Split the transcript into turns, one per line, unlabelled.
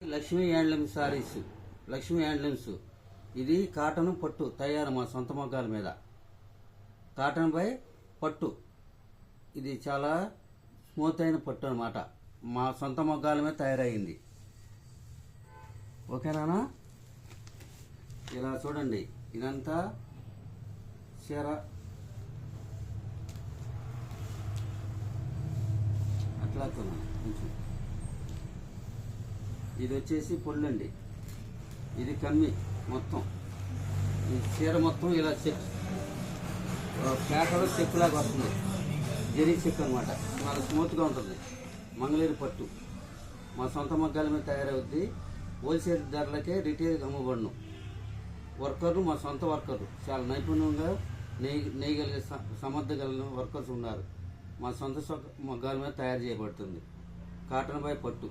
Lakshmi handlooms saris, Lakshmi handlooms. ఇది cotton పట్టు తయారు మా సొంత మొగ్గాల మీద. కాటన్ పై పట్టు. ఇది చాలా స్మూత్ అయిన పట్టు అనమాట. మా సొంత మొగ్గాల మీద తయారయ్యింది. ఓకేనా? ఇలా చూడండి, ఇదంతా చీర. అట్లా కొంచెం ఇది వచ్చేసి పొల్లండి, ఇది కమ్మి మొత్తం. ఈ చీర మొత్తం ఇలా చెక్ పేటలో చెక్కులాగా వస్తుంది. జరీ చెక్ అనమాట. చాలా స్మూత్గా ఉంటుంది. మంగళగిరి పట్టు మా సొంత మగ్గాల మీద తయారవుద్ది. హోల్సేల్ ధరలకే రిటైల్ అమ్మబడును. వర్కర్లు మా సొంత వర్కర్లు, చాలా నైపుణ్యంగా నేయగలిగే సమర్థగలిగిన వర్కర్స్ ఉన్నారు. మా సొంత మగ్గాల మీద తయారు చేయబడుతుంది. కాటన్ బై పట్టు.